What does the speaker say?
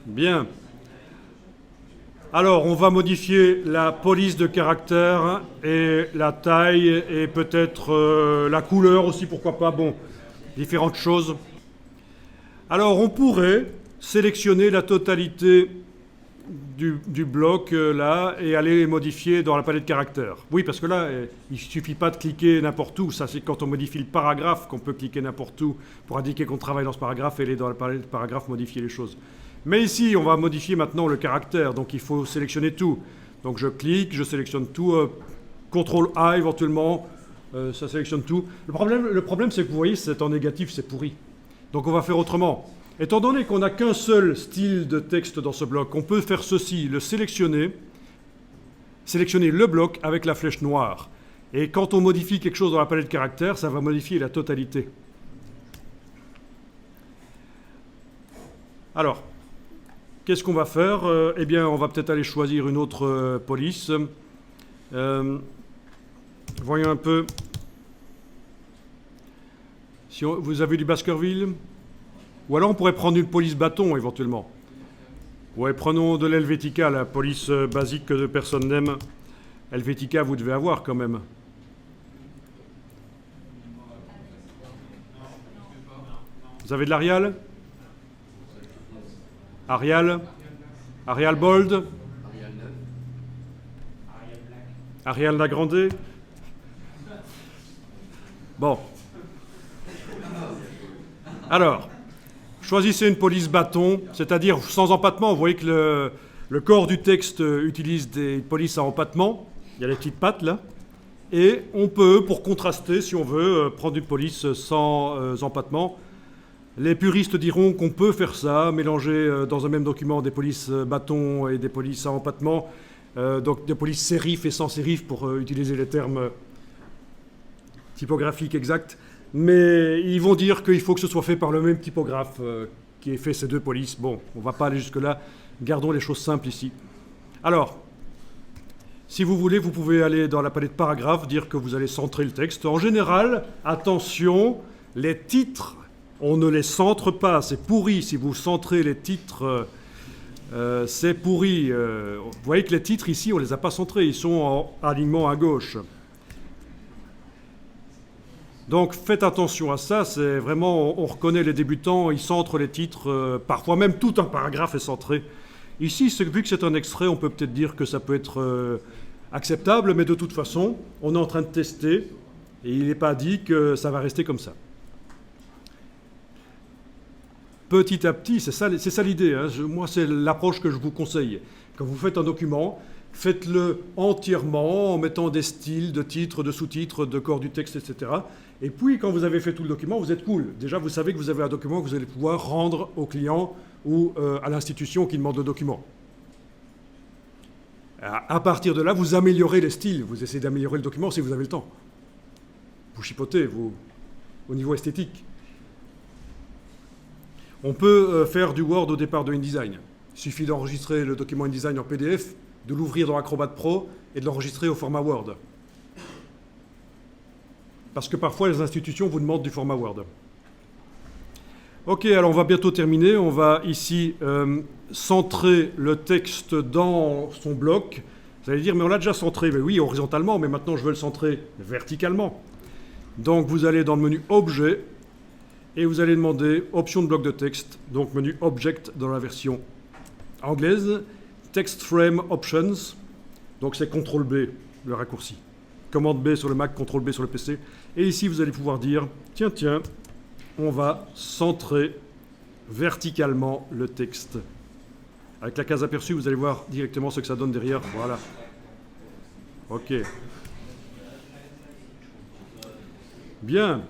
Bien. Alors, on va modifier la police de caractère et la taille et peut-être la couleur aussi, pourquoi pas. Bon, différentes choses. Alors, on pourrait sélectionner la totalité du bloc là et aller modifier dans la palette de caractères. Oui, parce que là, il ne suffit pas de cliquer n'importe où. Ça, c'est quand on modifie le paragraphe qu'on peut cliquer n'importe où pour indiquer qu'on travaille dans ce paragraphe et aller dans la palette de paragraphe modifier les choses. Mais ici, on va modifier maintenant le caractère, donc il faut sélectionner tout. Donc je clique, je sélectionne tout, CTRL-A éventuellement, ça sélectionne tout. Le problème c'est que vous voyez, c'est en négatif, c'est pourri. Donc on va faire autrement. Étant donné qu'on n'a qu'un seul style de texte dans ce bloc, on peut faire ceci, le sélectionner le bloc avec la flèche noire. Et quand on modifie quelque chose dans la palette de caractères, ça va modifier la totalité. Alors, qu'est-ce qu'on va faire? Eh bien, on va peut-être aller choisir une autre police. Voyons un peu. Si vous avez du Baskerville? Ou alors on pourrait prendre une police bâton, éventuellement. Ouais, prenons de l'Helvetica, la police basique que personne n'aime. Helvetica, vous devez avoir quand même. Vous avez de l'Arial? Arial Bold? Arial Lagrandé? Bon. Alors, choisissez une police bâton, c'est-à-dire sans empattement. Vous voyez que le corps du texte utilise des polices à empattement. Il y a les petites pattes là. Et on peut, pour contraster, si on veut, prendre une police sans empattement. Les puristes diront qu'on peut faire ça, mélanger dans un même document des polices bâtons et des polices à empattement, donc des polices sérif et sans sérif pour utiliser les termes typographiques exacts. Mais ils vont dire qu'il faut que ce soit fait par le même typographe qui ait fait ces deux polices. Bon, on ne va pas aller jusque-là. Gardons les choses simples ici. Alors, si vous voulez, vous pouvez aller dans la palette paragraphe, dire que vous allez centrer le texte. En général, attention, les titres, on ne les centre pas. C'est pourri. Si vous centrez les titres, c'est pourri. Vous voyez que les titres ici, on ne les a pas centrés. Ils sont en alignement à gauche. Donc faites attention à ça, c'est vraiment, on reconnaît les débutants, ils centrent les titres, parfois même tout un paragraphe est centré. Ici, vu que c'est un extrait, on peut peut-être dire que ça peut être acceptable, mais de toute façon, on est en train de tester, et il n'est pas dit que ça va rester comme ça. Petit à petit, c'est ça l'idée, hein. Moi c'est l'approche que je vous conseille. Quand vous faites un document, faites-le entièrement en mettant des styles de titres, de sous-titres, de corps du texte, etc. Et puis, quand vous avez fait tout le document, vous êtes cool. Déjà, vous savez que vous avez un document que vous allez pouvoir rendre au client ou à l'institution qui demande le document. À partir de là, vous améliorez les styles. Vous essayez d'améliorer le document si vous avez le temps. Vous chipotez, vous, au niveau esthétique. On peut faire du Word au départ de InDesign. Il suffit d'enregistrer le document InDesign en PDF, de l'ouvrir dans Acrobat Pro et de l'enregistrer au format Word. Parce que parfois, les institutions vous demandent du format Word. Ok, alors on va bientôt terminer. On va ici centrer le texte dans son bloc. Vous allez dire, mais on l'a déjà centré. Mais oui, horizontalement, mais maintenant je veux le centrer verticalement. Donc vous allez dans le menu Objet et vous allez demander Option de bloc de texte, donc menu Object dans la version anglaise, Text Frame Options, donc c'est CTRL B, le raccourci. Commande B sur le Mac, CTRL B sur le PC. Et ici, vous allez pouvoir dire, tiens, on va centrer verticalement le texte. Avec la case aperçue, vous allez voir directement ce que ça donne derrière. Voilà. OK. Bien.